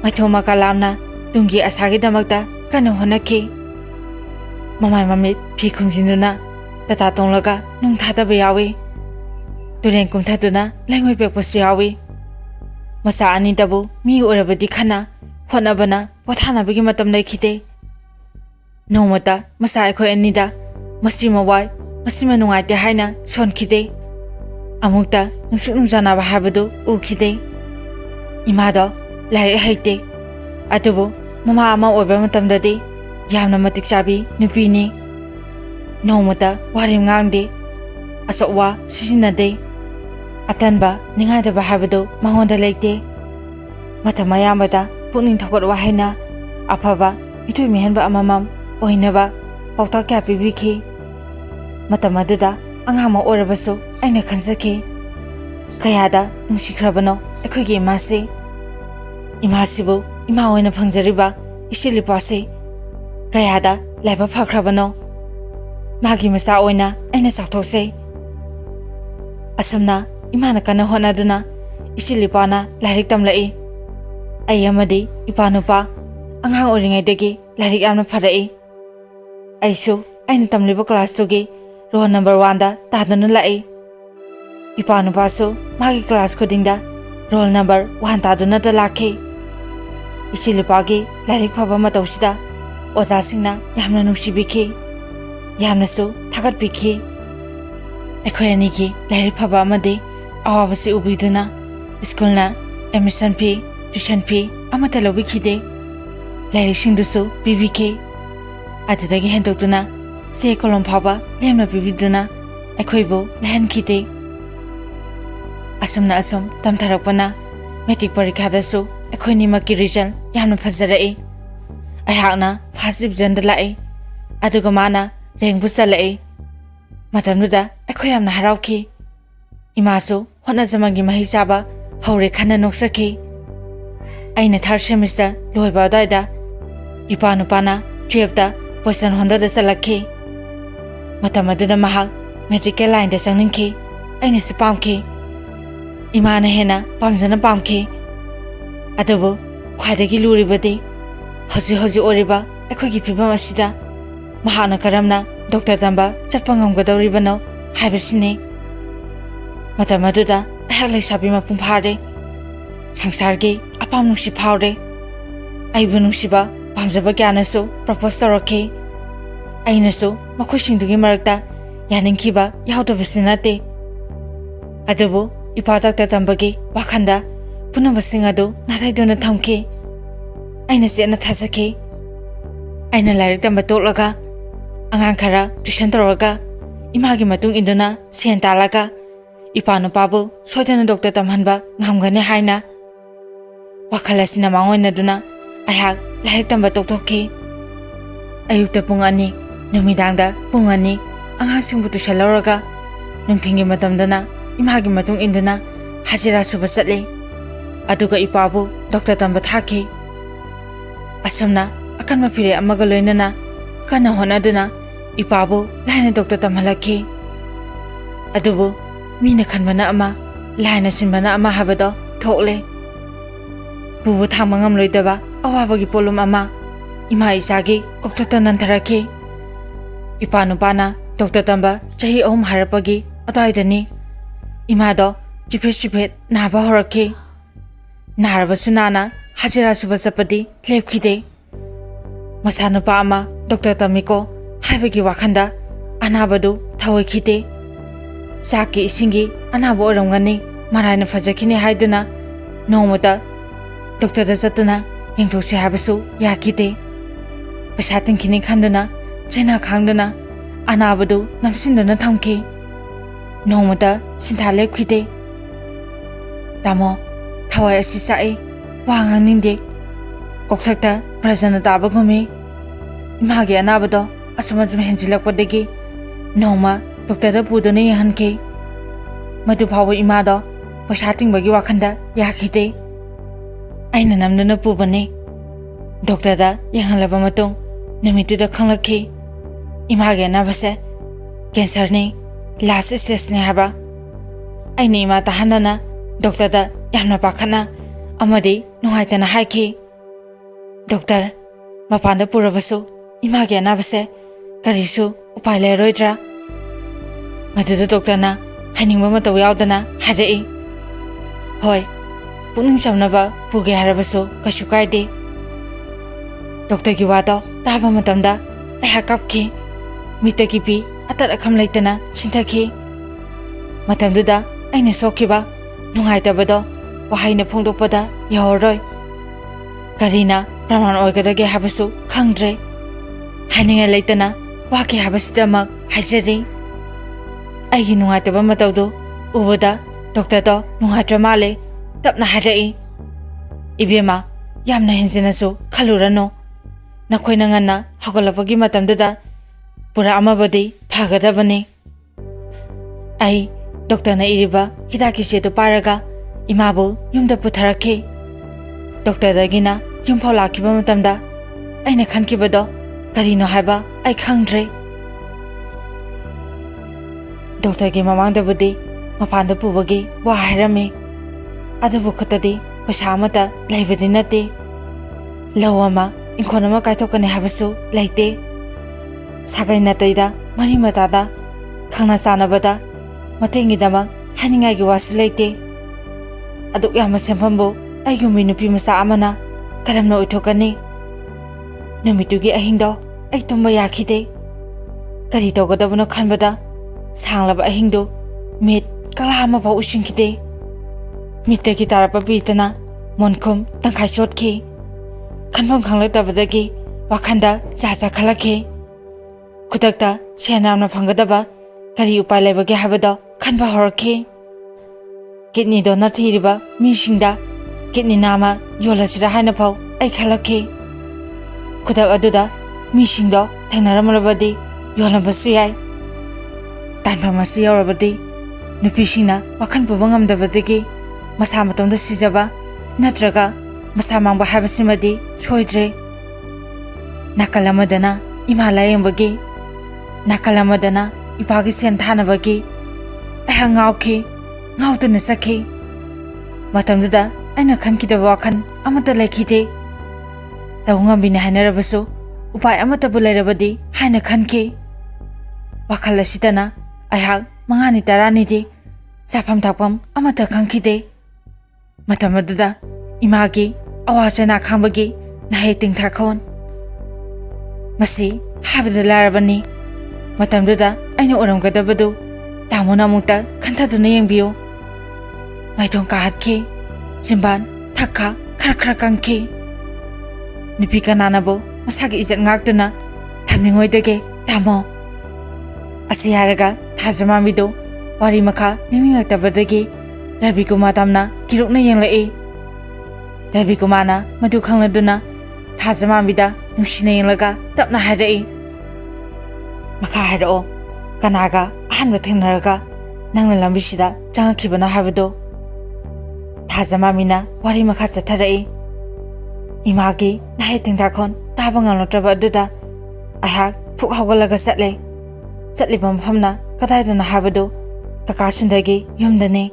maithoma kalamna tungi asagi damakta kana honaki mamai mamit phi khumjinduna tata tonglaga nung thadaba yawi turen kumthaduna langoi pekposu yawi masa ani dabu mi orabadi khana honabana pothanabagi matam laikhite nomata masa ekhoi anida masima wai masima nungaite haina sonkhide amukta nungsuk nungjana ba habadu ukhide imado lai haite atubu mama ama oiba matamdadi yamna matik chabi nupini nomata warim ngangde asokwa sisinade atanba ningadaba habadu mahonda leite matama yamada puning thakot wahaina afaba mithui mehenba amamam oinaba pauta kya pibiki matamaduda angama orabasu aina khansaki kayada nungsikrabano ekhogi imase imasibu ima oina phangjariba isilipase kayada laiba phakrabano magi masa oina aina sakthose Asumna imana kana honaduna ichilipana lairik tamlai. Ai amadi ipanupa angang oringaidagi lairik yamna pharai. Aisu aina tamliba class tugi roll number 1 da taduna lai. Ipanupasu magi class khudingda roll number 1 taduna da lakhi. Ichilipagi lairik phaba matawsida oza singna yamna nungsibikhi. Yamnasu thagatbikhi. Akhoi ani ki lairik phaba amadi awabasi ubiduna schoolna admission fee tuition fee amata lobikide. Lairik singdusu pibikhi. Adudagi hendokduna se kolom phaba lemna pibiduna akhoi lehankide. Asumna asum tamtharakpana metric parikha dasu akhoi nimaki result yamna phajarai. Aihakna first division da lai. Aduga mana rank bu chalai. Matamduda akhoi yamna harauki. Imasu hona zamangi mahi chaba haure khana noksaki. Aina third semester loiba daida ipanupana 12 da Poison Honda da salakhi. Matamaduna mahak medical line da changningki. Aina su pamki. Imana hena pamjana pamki. Adubu khwadagi luribadi hoji oriba akhoi gi phibam asida mahana karamna doctor tamba chatpa ngamgadawribano haibasini. Matamaduda ahlai sabi mapung phare sangsargi apam nungsi phawre. Aibu nungsiba pamjaba gyanasu propose toraki. Ainasu makhoi singdugi marakta yaningkiba yaudabasinaate. Adubu ipa doctor tambagi wakhanda punabasing adu nathaiduna thamki. Aina sena thasaki. Aina lairik tamba toklaga angang khara tuition toroga imagi matung induna sen talaga ipanupabu soidana doctor tamhanba ngamgane haina wakhalasina mangoina duna aihak lairik tamba toktokki. Ayukta pung 2 numidangda pung 2 angang singbu tuition lawraga nungthingi matamdana imagi matung induna hajira suba chatli. Aduga ipabu doctor tamba thaki. Asumna akan mapire amaga loinana kana honaduna ipabu laina doctor tamhalaki. Adubu mina khanbana ama laina sinbana ama habado thokle. Bubu thamangam loidaba awabagi polum ama ima isagi koktata nantharaki. Ipanupana doctor tamba chahi 3 harapagi adaidani imado chiphet naba horaki. Narabasunana hajira suba chapadi lepkhide. Masanupa ama doctor tamiko haibagi wakhanda anabadu thawikhide. Saki isingi anabo oramgani maraina fajakini haiduna nomata doctor da chatuna yengthokse habasu yakide. Paisa tingkini khanduna chaina khangduna anabadu namsinduna thamki. Nomata sintha lepkhide. Tamo thawai asi sai wangang ningde kokthakta prajana tabagumi imagi anabado asumajum henjilakpadagi noma doctor da pudone yahanke. Madu phawo imado paisa tingbagi wakhanda yakhide. Aina namduna pubane doctor da yahanlaba matung numituda khanglakhi imagi anabase cancer ni last stage ne haba. Aina ima tahanana doctor da yamna pakhana amadi nungaitana haiki. Doctor mapanda purabasu imagi anabase karisu upai leiroidra. Maduda doctor na haningba mataw yaudana harai. Hoi puning chamnaba puge harabasu kashu kaide. Doctor gi wado taba matamda aiha kapki mitaki pi atar akham leitana sinthaki. Matamduda aina sokiba nungaitabado wahaina phongdokpada yahoroi. Karina praman oigadage habasu khangdre. Haninga leitana waki habasidamak hajari. Aigi nungaitaba matawdu ubada doctor do nungatra male tapna harai. Ibema yamna hinjinasu khalurano. Nakhoina ngana hagalapagi matamduda pura amabadi phagadabani. Ai doctor na iriba hidaki setu paraga imabu yumda putharaki. Doctor dagina yumphau lakiba matamda aina khankibado karino haiba ai khangdre. Doctor gi mamangdabudi ꯃꯄꯥꯟꯗ ꯄꯨꯕꯒꯤ ꯋꯥ ꯍꯥꯏꯔꯝꯃꯤ ꯑꯗꯨꯕꯨ ꯈꯨꯠꯇꯗꯤ ꯄꯩꯁꯥ ꯑꯃꯠꯇ ꯂꯩꯕꯗꯤ ꯅꯠꯇꯦ ꯂꯧ ꯑꯃ ꯏꯪꯈꯣꯜ ꯑꯃ ꯀꯥꯏꯊꯣꯛꯀꯅꯤ ꯍꯥꯏꯕꯁꯨ ꯂꯩꯇꯦ ꯁꯥꯒꯩ ꯅꯥꯇꯩꯗ ꯃꯔꯤ ꯃꯇꯥꯗ ꯈꯪꯅ ꯆꯥꯟꯅꯕꯗ ꯃꯇꯦꯡꯒꯤꯗꯃꯛ ꯍꯥꯏꯅꯤꯡꯉꯥꯏꯒꯤ ꯋꯥꯁꯨ ꯂꯩꯇꯦ ꯑꯗꯨꯛ ꯌꯥꯝꯕ ꯁꯦꯟꯐꯝꯕꯨ ꯑꯩꯒꯨꯝꯕꯤ ꯅꯨꯄꯤ ꯃꯆꯥ ꯑꯃꯅ ꯀꯔꯝꯅ ꯑꯣꯏꯊꯣꯛꯀꯅꯤ ꯅꯨꯃꯤꯠꯇꯨꯒꯤ ꯑꯍꯤꯡꯗꯣ ꯑꯩ ꯇꯨꯝꯕ ꯌꯥꯈꯤꯗꯦ ꯀꯔꯤ ꯇꯧꯒꯗꯕꯅꯣ ꯈꯟꯕꯗ ꯁꯥꯡꯂꯕ ꯑꯍꯤꯡꯗꯨ ꯃꯤꯠ ꯀꯂꯥ ꯑꯃꯐꯥꯎ ꯎꯏꯁꯤꯟꯈꯤꯗꯦ ꯃꯤꯠꯇꯒꯤ ꯇꯥꯔꯛꯄ ꯄꯤꯗꯨꯅ ꯃꯣꯟꯈꯨꯝ ꯇꯪꯈꯥꯏ ꯆꯣꯠꯈꯤ ꯈꯟꯐꯝ ꯈꯪꯂꯛꯇꯕꯗꯒꯤ ꯋꯥꯈꯟꯗ ꯖꯥꯠ ꯈꯜꯂꯛꯈꯤ ꯈꯨꯗꯛꯇ ꯁꯦꯟ ꯌꯥꯝꯅ ꯐꯪꯒꯗꯕ ꯀꯔꯤ ꯎꯄꯥꯏ ꯂꯩꯕꯒꯦ ꯍꯥꯏꯕꯗꯣ ꯈꯟꯕ ꯍꯧꯔꯛꯈꯤ ꯀꯤꯗꯅꯤ ꯗꯣꯅꯔ ꯊꯤꯔꯤꯕ ꯃꯤꯁꯤꯡꯗ ꯀꯤꯗꯅꯤ ꯅꯥꯝꯃ ꯌꯣꯜꯂꯁꯤꯔꯥ ꯍꯥꯏꯅ ꯐꯥꯎ ꯑꯩ ꯈꯜꯂꯛꯈꯤ ꯈꯨꯗꯛ ꯑꯗꯨꯗ ꯃꯤꯁꯤꯡꯗꯣ ꯊꯦꯡꯅꯔꯝꯂꯕꯗꯤ ꯌꯣꯜꯂꯝꯕꯁꯨ ꯌꯥꯏ ꯇꯥꯟꯐꯝ ꯑꯁꯤ ꯌꯧꯔꯕꯗꯤ ꯅꯨꯄꯤꯁꯤꯡꯅ ꯋꯥꯈꯜ ꯄꯨꯕ ꯉꯝꯗꯕꯗꯒꯤ ꯃꯁꯥ ꯃꯇꯣꯝꯗ ꯁꯤꯖꯕ ꯅꯠꯇ꯭ꯔꯒ ꯃꯁꯥ ꯃꯥꯡꯕ ꯍꯥꯏꯕꯁꯤꯃꯗꯤ ꯁꯣꯏꯗ꯭ꯔꯦ ꯅꯥꯀꯜ ꯑꯃꯗꯅ ꯏꯃꯥ ꯂꯥꯌꯦꯡꯕꯒꯤ ꯅꯥꯀꯜ ꯑꯃꯗꯅ ꯏꯄꯥꯒꯤ ꯁꯦꯟ ꯊꯥꯅꯕꯒꯤ ꯑꯩꯍꯥꯛ ꯉꯥꯎꯈꯤ ꯉꯥꯎꯗꯨꯅ ꯆꯠꯈꯤ ꯃꯇꯝꯗꯨꯗ ꯑꯩꯅ ꯈꯟꯈꯤꯗꯕ ꯋꯥꯈꯜ ꯑꯃꯠꯇ ꯂꯩꯈꯤꯗꯦ ꯇꯧ ꯉꯝꯕꯤꯅꯦ ꯍꯥꯏꯅꯔꯕꯁꯨ ꯎꯄꯥꯏ ꯑꯃꯠꯇꯕꯨ ꯂꯩꯔꯕꯗꯤ ꯍꯥꯏꯅ ꯈꯟꯈꯤ ꯋꯥꯈꯜ ꯑꯁꯤꯗꯅ ꯑꯩꯍꯥꯛ 5ꯅꯤ 10ꯅꯤꯗꯤ ꯆꯥꯐꯝ ꯊꯛꯐꯝ ꯑꯃꯠꯇ ꯈꯪꯈꯤꯗꯦ ꯃꯇꯝ ꯑꯗꯨꯗ ꯏꯃꯥꯒꯤ ꯑꯋꯥ ꯆꯩꯅꯥ ꯈꯥꯡꯕꯒꯤ ꯅꯥꯍꯩ ꯇꯤꯡꯊꯥꯈꯣꯟ ꯃꯁꯤ ꯍꯥꯏꯕꯗ ꯂꯥꯏꯔꯕꯅꯤ ꯃꯇꯝꯗꯨꯗ ꯑꯩꯅ ꯑꯣꯏꯔꯝꯒꯗꯕꯗꯨ ꯇꯥꯃꯣꯅ ꯑꯃꯨꯛꯇ ꯈꯟꯊꯗꯨꯅ ꯌꯦꯡꯕꯤꯌꯨ ꯃꯥꯏꯊꯣꯡ ꯀꯥꯍꯠꯈꯤ ꯆꯤꯝꯕꯥꯟ ꯊꯛꯈꯥ ꯈꯔ ꯀꯪꯈꯤ ꯅꯨꯄꯤ ꯀꯅꯥꯅꯕꯨ ꯃꯁꯥꯒꯤ ꯏꯖꯠ ꯉꯥꯛꯇꯨꯅ ꯊꯝꯅꯤꯡꯉꯣꯏꯗꯒꯦ ꯇꯥꯃꯣ ꯑꯁꯤ ꯍꯥꯏꯔꯒ ꯊꯥꯖꯃꯥꯟꯕꯤꯗꯨ ꯋꯥꯔꯤ ꯃꯈꯥ ꯅꯤꯡꯁꯤꯡꯂꯛꯇꯕꯗꯒꯤ ꯔꯕꯤꯀꯨꯃꯥꯔ ꯇꯝꯅ ꯀꯤꯔꯨꯛꯅ ꯌꯦꯡꯂꯛꯏ ꯔꯕꯤꯀꯨꯃꯥꯔꯅ ꯃꯗꯨ ꯈꯪꯂꯗꯨꯅ ꯊꯥꯖꯃꯥꯟꯕꯤꯗ ꯅꯨꯡꯁꯤꯅ ꯌꯦꯡꯂꯒ ꯇꯞꯅ ꯍꯥꯏꯔꯛꯏ ꯃꯈꯥ ꯍꯥꯏꯔꯛꯑꯣ ꯀꯅꯥꯒ ꯑꯍꯥꯟꯕ ꯊꯦꯡꯅꯔꯒ ꯅꯪꯅ ꯂꯝꯕꯤꯁꯤꯗ ꯆꯪꯉꯛꯈꯤꯕꯅꯣ ꯍꯥꯏꯕꯗꯨ ꯊꯥꯖꯃꯥꯟꯕꯤꯅ ꯋꯥꯔꯤ ꯃꯈꯥ ꯆꯠꯊꯔꯛꯏ ꯏꯃꯥꯒꯤ ꯅꯥꯍꯩ ꯇꯤꯡꯊꯥꯈꯣꯟ ꯇꯥꯕ ꯉꯝꯂꯛꯇ꯭ꯔꯕ ꯑꯗꯨꯗ ꯑꯩꯍꯥꯛ ꯐꯨꯛ ꯍꯧꯒꯠꯂꯒ ꯆꯠꯂꯤꯕ ꯃꯐꯝꯅ ꯀꯗꯥꯏꯗꯅꯣ ꯍꯥꯏꯕꯗꯨ ꯀꯀꯥ ꯁꯨꯟꯗꯔꯒꯤ ꯌꯨꯝꯗꯅꯤ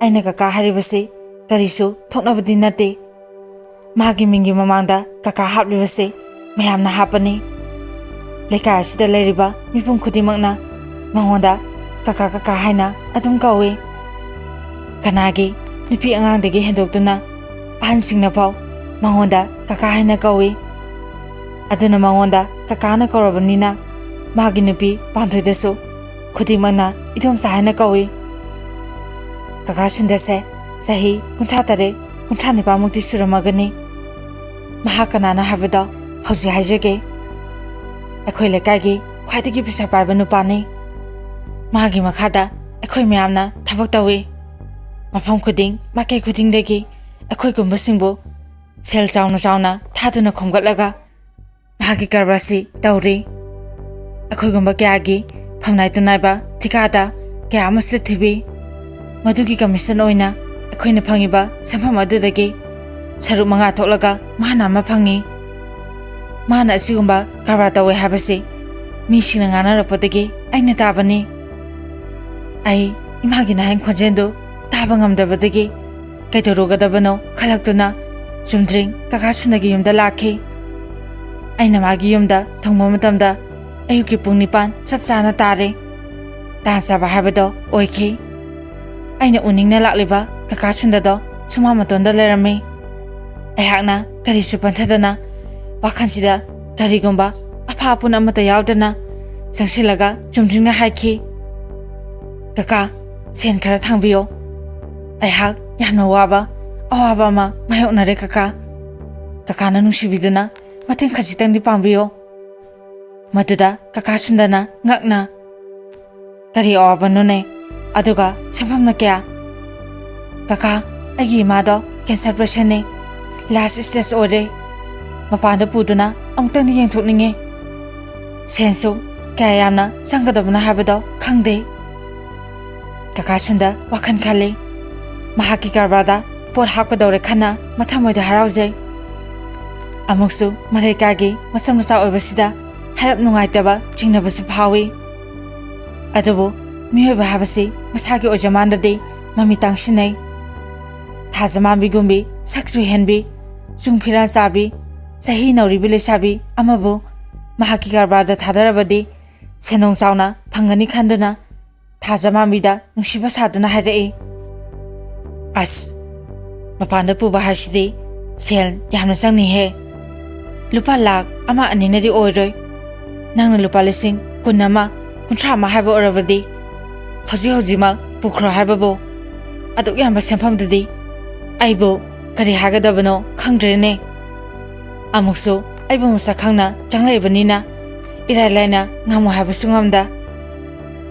ꯑꯩꯅ ꯀꯀꯥ ꯍꯥꯏꯔꯤꯕꯁꯤ ꯀꯔꯤꯁꯨ ꯊꯣꯛꯅꯕꯗꯤ ꯅꯠꯇꯦ ꯃꯥꯒꯤ ꯃꯤꯡꯒꯤ ꯃꯃꯥꯡꯗ ꯀꯀꯥ ꯍꯥꯞꯂꯤꯕꯁꯤ ꯃꯌꯥꯝꯅ ꯍꯥꯞꯄꯅꯤ ꯂꯩꯀꯥꯏ ꯑꯁꯤꯗ ꯂꯩꯔꯤꯕ ꯃꯤꯄꯨꯝ ꯈꯨꯗꯤꯡꯃꯛꯅ ꯃꯉꯣꯟꯗ ꯀꯀꯥ ꯍꯥꯏꯅ ꯑꯗꯨꯝ ꯀꯧꯏ ꯀꯅꯥꯒꯤ ꯅꯨꯄꯤ ꯑꯉꯥꯡꯗꯒꯤ ꯍꯦꯟꯗꯣꯛꯇꯨꯅ ꯑꯍꯟꯁꯤꯡꯅ ꯐꯥꯎ ꯃꯉꯣꯟꯗ ꯀꯀꯥ ꯍꯥꯏꯅ ꯀꯧꯏ ꯑꯗꯨꯅ ꯃꯉꯣꯟꯗ ꯀꯀꯥꯅ ꯀꯧꯔꯕꯅꯤꯅ ꯃꯥꯒꯤ ꯅꯨꯄꯤ ꯄꯥꯟꯊꯣꯏꯗꯁꯨ ꯈꯨꯗꯤꯡꯃꯛꯅ ꯏꯗꯣꯝꯆꯥ ꯍꯥꯏꯅ ꯀꯧꯏ ꯀꯀꯥ ꯁꯨꯟꯗꯔꯁꯦ ꯆꯍꯤ 63 64 ꯁꯨꯔꯝꯃꯒꯅꯤ ꯃꯍꯥꯛ ꯀꯅꯥꯅꯣ ꯍꯥꯏꯕꯗꯣ ꯍꯧꯖꯤꯛ ꯍꯥꯏꯖꯒꯦ ꯑꯩꯈꯣꯏ ꯂꯩꯀꯥꯏꯒꯤ ꯈ꯭ꯋꯥꯏꯗꯒꯤ ꯄꯩꯁꯥ ꯄꯥꯏꯕ ꯅꯨꯄꯥꯅꯤ ꯃꯥꯒꯤ ꯃꯈꯥꯗ ꯑꯩꯈꯣꯏ ꯃꯌꯥꯝꯅ ꯊꯕꯛ ꯇꯧꯏ ꯃꯐꯝ ꯈꯨꯗꯤꯡ ꯃꯥꯏꯀꯩ ꯈꯨꯗꯤꯡꯗꯒꯤ ꯑꯩꯈꯣꯏꯒꯨꯝꯕꯁꯤꯡꯕꯨ ꯁꯦꯜ ꯆꯥꯎꯅ ꯊꯥꯗꯨꯅ ꯈꯣꯝꯒꯠꯂꯒ ꯃꯍꯥꯛꯀꯤ ꯀꯔꯕꯥꯔꯁꯤ ꯇꯧꯔꯤ ꯑꯩꯈꯣꯏꯒꯨꯝꯕ ꯀꯌꯥꯒꯤ ꯐꯝꯅꯥꯏ ꯇꯨꯅꯥꯏꯕ ꯊꯤꯀꯥꯗ ꯀꯌꯥ ꯑꯃꯁꯨ ꯊꯤꯕꯤ ꯃꯗꯨꯒꯤ ꯀꯃꯤꯁꯟ ꯑꯣꯏꯅ ꯑꯩꯈꯣꯏꯅ ꯐꯪꯉꯤꯕ ꯁꯦꯟꯐꯝ ꯑꯗꯨꯗꯒꯤ ꯁꯔꯨꯛ 5 ꯊꯣꯛꯂꯒ ꯃꯥꯅ ꯑꯃ ꯐꯪꯉꯤ ꯃꯥꯅ ꯑꯁꯤꯒꯨꯝꯕ ꯀꯔꯕꯥꯔ ꯇꯧꯋꯦ ꯍꯥꯏꯕꯁꯤ ꯃꯤꯁꯤꯡꯅ ꯉꯥꯡꯅꯔꯛꯄꯗꯒꯤ ꯑꯩꯅ ꯇꯥꯕꯅꯤ ꯑꯩ ꯏꯃꯥꯒꯤ ꯅꯥꯍꯦꯡ ꯈꯣꯟꯖꯦꯜꯗꯨ ꯇꯥꯕ ꯉꯝꯗꯕꯗꯒꯤ ꯀꯩꯗꯧꯔꯨꯒꯗꯕꯅꯣ ꯈꯜꯂꯛꯇꯨꯅ ꯆꯨꯝꯗ꯭ꯔꯤꯡ ꯀꯀꯥ ꯁꯨꯟꯗꯔꯒꯤ ꯌꯨꯝꯗ ꯂꯥꯛꯈꯤ ꯑꯩꯅ ꯃꯥꯒꯤ ꯌꯨꯝꯗ ꯊꯨꯡꯕ ꯃꯇꯝꯗ ꯑꯌꯨꯛꯀꯤ ꯄꯨꯡ 9 ꯆꯞ ꯆꯥꯅ ꯇꯥꯔꯦ ꯇꯥꯟꯆꯥꯕ ꯍꯥꯏꯕꯗꯣ ꯑꯣꯏꯈꯤ ꯑꯩꯅ ꯎꯅꯤꯡꯅ ꯂꯥꯛꯂꯤꯕ ꯀꯀꯥ ꯁꯨꯟꯗꯔꯗꯣ ꯁꯨꯃꯥꯡ ꯃꯇꯣꯟꯗ ꯂꯩꯔꯝꯃꯤ ꯑꯩꯍꯥꯛꯅ ꯀꯔꯤꯁꯨ ꯄꯟꯊꯗꯅ ꯋꯥꯈꯜꯁꯤꯗ ꯀꯔꯤꯒꯨꯝꯕ ꯑꯐꯥ ꯑꯄꯨꯟ ꯑꯃꯠꯇ ꯌꯥꯎꯗꯅ ꯆꯪꯁꯤꯜꯂꯒ ꯆꯨꯝꯗ꯭ꯔꯤꯡꯅ ꯍꯥꯏꯈꯤ ꯀꯀꯥ ꯁꯦꯟ ꯈꯔ ꯊꯥꯡꯕꯤꯌꯣ ꯑꯩꯍꯥꯛ ꯌꯥꯝꯅ ꯋꯥꯕ ꯑꯋꯥꯕ ꯑꯃ ꯃꯥꯌꯣꯛꯅꯔꯦ ꯀꯀꯥꯅ ꯅꯨꯡꯁꯤꯕꯤꯗꯨꯅ ꯃꯇꯦꯡ ꯈꯖꯤꯛꯇꯪꯗꯤ ꯄꯥꯡꯕꯤꯌꯣ ꯃꯗꯨꯗ ꯀꯀꯥ ꯁꯨꯟꯗꯔꯅ ꯉꯛꯅ ꯀꯔꯤ ꯑꯋꯥꯕꯅꯣꯅꯦ ꯑꯗꯨꯒ ꯁꯦꯟꯐꯝꯅ ꯀꯌꯥ ꯀꯀꯥ ꯑꯩꯒꯤ ꯏꯃꯥꯗꯣ ꯀꯦꯟꯁꯔ ꯄꯦꯁꯦꯟꯅꯤ ꯂꯥꯁ ꯁ꯭ꯇꯦꯖ ꯑꯣꯏꯔꯦ ꯃꯄꯥꯟꯗ ꯄꯨꯗꯨꯅ ꯑꯃꯨꯛꯇꯪꯗꯤ ꯌꯦꯡꯊꯣꯛꯅꯤꯡꯉꯦ ꯁꯦꯟꯁꯨ ꯀꯌꯥ ꯌꯥꯝꯅ ꯆꯪꯒꯗꯕꯅꯣ ꯍꯥꯏꯕꯗꯣ ꯈꯪꯗꯦ ꯀꯀꯥ ꯁꯨꯟꯗꯔ ꯋꯥꯈꯜ ꯈꯜꯂꯤ ꯃꯍꯥꯛꯀꯤ ꯀꯔꯕꯥꯔꯗ ꯄꯣꯠ ꯍꯥꯞꯀꯗꯧꯔꯦ ꯈꯟꯅ ꯃꯊꯃꯣꯏꯗ ꯍꯔꯥꯎꯖꯩ ꯑꯃꯨꯛꯁꯨ ꯃꯔꯩꯀꯥꯏꯒꯤ ꯃꯆꯥ ꯑꯣꯏꯕꯁꯤꯗ ꯍꯥꯏꯔꯞ ꯅꯨꯡꯉꯥꯏꯇꯕ ꯆꯤꯡꯅꯕꯁꯨ ꯐꯥꯎꯏ ꯑꯗꯨꯕꯨ Miyoy ba habasi masagi ojamandadi mami tangsinay. Thazamambi gumbi saksu henbi sungphiran sabi sahi nauribi lesabi amabu mahaki karbada thadarabadi senong sauna phangani khandana Thazamambida nungsiba saduna harai. As mapanda puba hasidi sel yamna sangni he. Lupa lak ama aninari oiroi. Nangna lupa lising kunama kuntra ma haiba orabadi. Hoji ma pukro haiba bo. Aduk yamba senpamdadi. Aibo kari hagadabano khangdrene. Amukso aibo musa khangna changlaibanina. Irailaina ngamu haiba sungamda.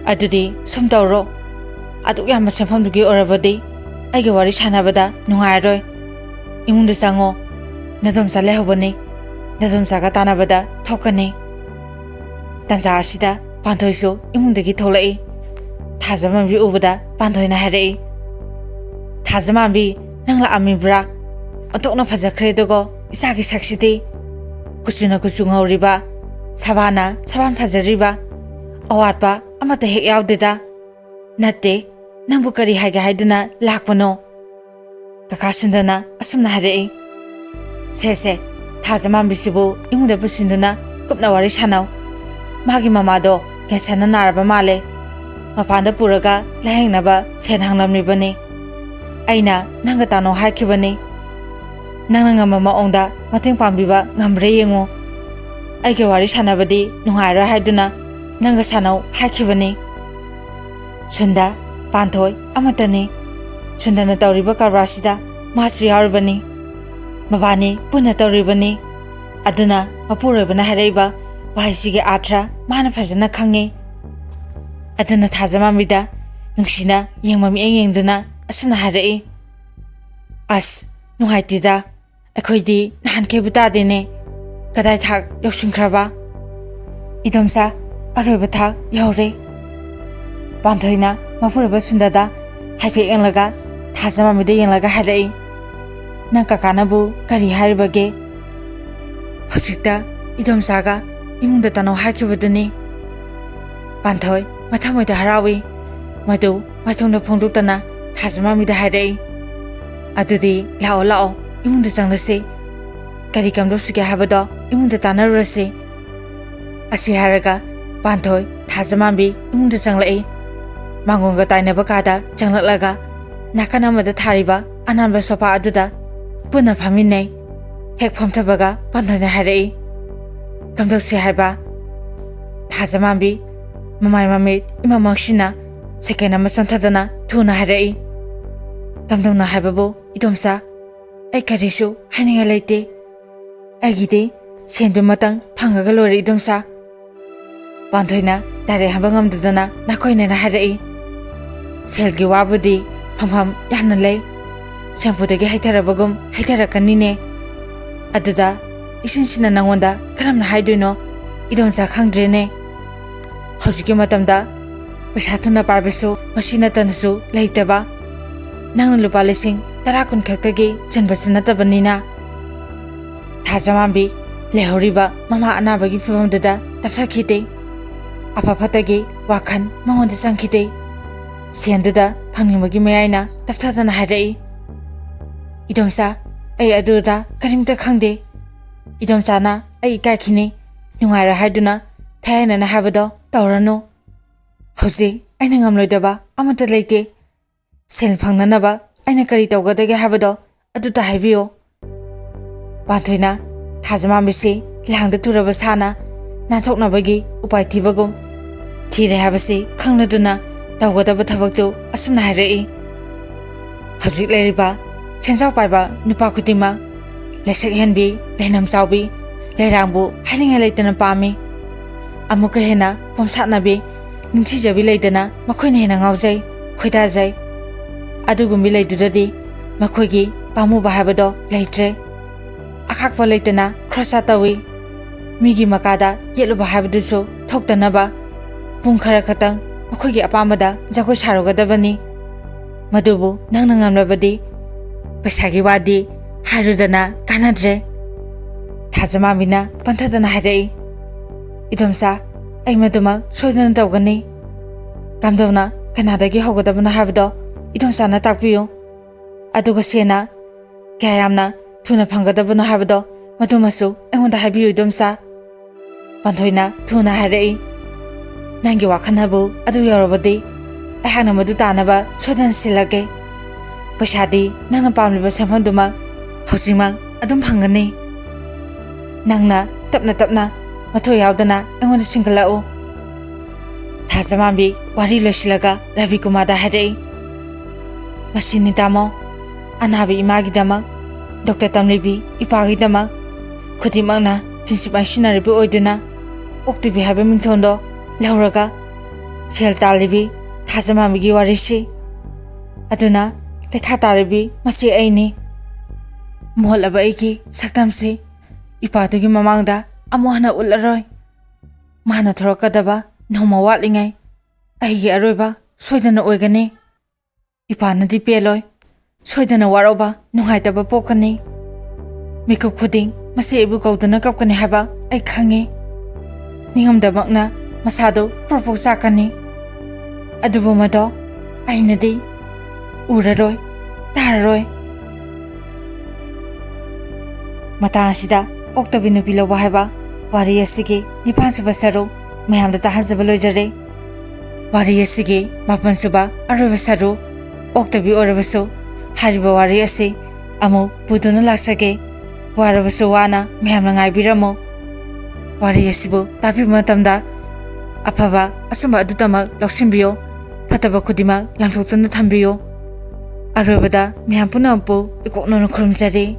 Adudi sum tawro. Aduk yamba senpamdugi orabadi. Aige wari sanabada nungairoi. Imungda sango nadomsa lehobani. Nadomsa ka tanabada thokani. Tansa asida panthoiso imungdagi tholai. Thazamambi ubada panthoina harai. Thazamambi nangla amibra. Otokna phajakhre dogo isagi saksidi. Kusuna kusunghauriba. Sabana saban phajariba. Awatpa amata hek yaudeda. Natte nangbu kari haiga haiduna lakpano. Kakasundana asumna harai. Sese Thazamambi sibu imungda pusinduna kupna wari sanau. Magi mamado kesana naraba male. Mapanda puraga lahengnaba sen hanglamribani. Aina nanga tano haikibani. Nangna ngama maongda mating pambiba ngamre yengo. Aige wari sanabadi nungaira haiduna nanga sanau haikibani. Sunda Panthoi amatani. Sundana tauriba karwasida masu yauribani. Mabani puna tauribani. Aduna mapurabana haraiba wahisige atra mana fazana khange. Aduna Thazamambida nungsina yengmami yengduna asuna harai. As nungaitida akhoidi nahan kebuta dene kadai thak yokshinkraba. Idomsa aroiba thak yaure. Panthoina mapuraba sundada haife yenglaga Thazamambida yenglaga harai. Nang kakanabu kari haribage. Hojikta idomsaga imungda tano haikibuduni. Panthoi mathamoida harawi. Madu mathungna phongduktana Thazamambida harai. Adudi lao imungda changlase. Kari kamdosige habado imungda tanarurase. Asi haraga Panthoi Thazamambi imungda changlai. Mangonga tainaba kada changlaklaga nakanamada thariba ananba sopa aduda puna phaminai. Hek phamthabaga Panthoina harai. Kamdose haiba Thazamambi mamai mamit imamangsina sekena masanthadana thuna harai. Kamdona haibabu idomsa ai karisu haninga leite. Aigide sendu matang phangaga lore idomsa. Panthoina dare haba ngamdudana nakoinena harai. Selgi wabudi phampham yamna lei. Sempudagi haitarabagum haitarakanine. Aduda isinsina nangonda karamna haiduino idomsa khangdrene. Hojiki matamda paisa thuna parbasu masina tanasu leitaba. Nangna lupa lising tarakun khaktagi chanbasu natabanina. Thazamambi lehoriba mama anabagi phibamduda tapsakhite. Apaphatagi wakhan mangonda changkhite. Senduda phangnimagi mayaina tapthadana harai. Idomsa ai aduda karimta khangde. Idomsana ai kaikhini nungaira haiduna thainana habado tawrano. Hoji aina ngamloidaba amata leite. Sel phangnanaba aina kari tawgadage habado aduta haibiyo. Panthoina Thazamambisi langda turaba sana nathoknabagi upai thibagum thire habasi khangladuna tawgadaba thabaktu asumna harai. Hojik leriba senjau paiba nupa khutima lesak henbi lehnam saubi leirangbu haninga leitana pami. Amuka hena pomsatnabi ningthijabi leitana makhoina hena ngaujai khoidajai. Adugumbi leidudadi makhoigi pamuba habado leitre. Akhakpa leitana khrosa tawi. Migi makada yeluba habadusu thoktanaba pung khara khatang makhoigi apamada jagoi sarogadabani. Madubu nangna ngamlabadi paisagi wadi harudana kanadre. Thazamambina panthadana harai. Idomsa ai maduma soidana tawgani. ꯀꯝꯗꯧꯅ ꯀꯅꯥꯗꯒꯤ ꯍꯧꯒꯗꯕꯅꯣ ꯍꯥꯏꯕꯗꯣ ꯏꯗꯣꯝꯆꯥꯅ ꯇꯥꯛꯄꯤꯌꯨ ꯑꯗꯨꯒ ꯁꯦꯟꯅ ꯀꯌꯥ ꯌꯥꯝꯅ ꯊꯨꯅ ꯐꯪꯒꯗꯕꯅꯣ ꯍꯥꯏꯕꯗꯣ ꯃꯗꯨꯃꯁꯨ ꯑꯩꯉꯣꯟꯗ ꯍꯥꯏꯕꯤꯌꯨ ꯏꯗꯣꯝꯆꯥ ꯄꯥꯟꯊꯣꯏꯅ ꯊꯨꯅ ꯍꯥꯏꯔꯛꯏ ꯅꯪꯒꯤ ꯋꯥꯈꯜꯅꯕꯨ ꯑꯗꯨ ꯌꯧꯔꯕꯗꯤ ꯑꯩꯍꯥꯛꯅ ꯃꯗꯨ ꯇꯥꯅꯕ ꯁꯣꯏꯗꯅ ꯁꯤꯜꯂꯒꯦ ꯄꯩꯁꯥꯗꯤ ꯅꯪꯅ ꯄꯥꯝꯂꯤꯕ ꯁꯦꯟꯐꯝꯗꯨꯃꯛ ꯍꯧꯖꯤꯛꯃꯛ ꯑꯗꯨꯝ ꯐꯪꯒꯅꯤ ꯅꯪꯅ ꯇꯞꯅ ꯇꯞꯅ ꯃꯊꯧ ꯌꯥꯎꯗꯅ ꯑꯩꯉꯣꯟꯗ ꯁꯤꯡꯀꯠꯂꯛꯎ ꯊꯥꯖꯃꯥꯟꯕꯤ ꯋꯥꯔꯤ ꯂꯣꯏꯁꯤꯜꯂꯒ ꯔꯕꯤꯀꯨꯃꯥꯔꯗ ꯍꯥꯏꯔꯛꯏ ꯃꯁꯤꯅꯤ ꯇꯥꯃꯣ ꯑꯅꯥꯕ ꯏꯃꯥꯒꯤꯗꯃꯛ ꯗꯣꯛꯇꯔ ꯇꯝꯂꯤꯕꯤ ꯏꯄꯥꯒꯤꯗꯃꯛ ꯈꯨꯗꯤꯡꯃꯛꯅ ꯆꯤꯟꯁꯤꯞ ꯃꯥꯏꯁꯤꯟꯅꯔꯤꯕ ꯑꯣꯏꯗꯨꯅ ꯑꯣꯛꯇꯕꯤ ꯍꯥꯏꯕ ꯃꯤꯡꯊꯣꯟꯗꯣ ꯂꯧꯔꯒ ꯁꯦꯜ ꯇꯥꯜꯂꯤꯕꯤ ꯊꯥꯖꯃꯥꯟꯕꯤꯒꯤ ꯋꯥꯔꯤꯁꯤ ꯑꯗꯨꯅ ꯂꯩꯈꯥ ꯇꯥꯔꯤꯕꯤ ꯃꯁꯤ ꯑꯩꯅꯤ ꯃꯣꯠꯂꯕ ꯑꯩꯒꯤ ꯁꯛꯇꯝꯁꯤ ꯏꯄꯥꯗꯨꯒꯤ ꯃꯃꯥꯡꯗ ꯑꯃꯨꯛ ꯍꯟꯅ ꯎꯠꯂꯔꯣꯏ ꯃꯥꯅ ꯊꯣꯔꯛꯀꯗꯕ ꯅꯣꯡꯃ ꯋꯥꯠꯂꯤꯉꯩ ꯑꯩꯒꯤ ꯑꯔꯣꯏꯕ ꯁꯣꯏꯗꯅ ꯑꯣꯏꯒꯅꯤ ꯏꯄꯥꯅꯗꯤ ꯄꯦꯜꯂꯣꯏ ꯁꯣꯏꯗꯅ ꯋꯥꯔꯧꯕ ꯅꯨꯡꯉꯥꯏꯇꯕ ꯄꯣꯛꯀꯅꯤ ꯃꯤꯀꯨꯞ ꯈꯨꯗꯤꯡ ꯃꯁꯤ ꯑꯩꯕꯨ ꯀꯧꯗꯨꯅ ꯀꯞꯀꯅꯤ ꯍꯥꯏꯕ ꯑꯩ ꯈꯪꯉꯤ ꯅꯤꯡꯉꯝꯗꯃꯛꯅ ꯃꯁꯥꯗꯨ ꯄ꯭ꯔꯣꯛ ꯆꯥꯛꯀꯅꯤ ꯑꯗꯨꯕꯨ ꯃꯗꯣ ꯑꯩꯅꯗꯤ ꯎꯔꯔꯣꯏ ꯇꯥꯔꯔꯣꯏ ꯃꯇꯥꯡ ꯑꯁꯤꯗ ꯑꯣꯛꯇꯕꯤ ꯅꯨꯄꯤ ꯂꯧꯕ ꯍꯥꯏꯕ ꯋꯥꯔꯤ ꯑꯁꯤꯒꯤ 9ꯁꯨꯕ ꯁꯔꯨꯛ ꯃꯌꯥꯝꯗ ꯇꯥꯍꯟꯖꯕ ꯂꯣꯏꯖꯔꯦ ꯋꯥꯔꯤ ꯑꯁꯤꯒꯤ 8ꯁꯨꯕ ꯑꯔꯣꯏꯕ ꯁꯔꯨꯛ ꯑꯣꯛꯇꯕꯤ ꯑꯣꯏꯔꯕꯁꯨ ꯍꯥꯏꯔꯤꯕ ꯋꯥꯔꯤ ꯑꯁꯤ ꯑꯃꯨꯛ ꯄꯨꯗꯨꯅ ꯂꯥꯛꯆꯒꯦ ꯋꯥꯔꯕꯁꯨ ꯋꯥꯅ ꯃꯌꯥꯝꯅ ꯉꯥꯏꯕꯤꯔꯝꯃꯨ ꯋꯥꯔꯤ ꯑꯁꯤꯕꯨ ꯇꯥꯕꯤꯕ ꯃꯇꯝꯗ ꯑꯐꯕ ꯑꯆꯨꯝꯕ ꯑꯗꯨꯇꯃꯛ ꯂꯧꯁꯤꯟꯕꯤꯌꯨ ꯐꯠꯇꯕ ꯈꯨꯗꯤꯡꯃꯛ ꯂꯪꯊꯣꯛꯇꯨꯅ ꯊꯝꯕꯤꯌꯨ ꯑꯔꯣꯏꯕꯗ ꯃꯌꯥꯝ ꯄꯨꯝꯅꯃꯛꯄꯨ ꯏꯀꯣꯛꯅꯅ ꯈꯨꯔꯨꯝꯖꯔꯤ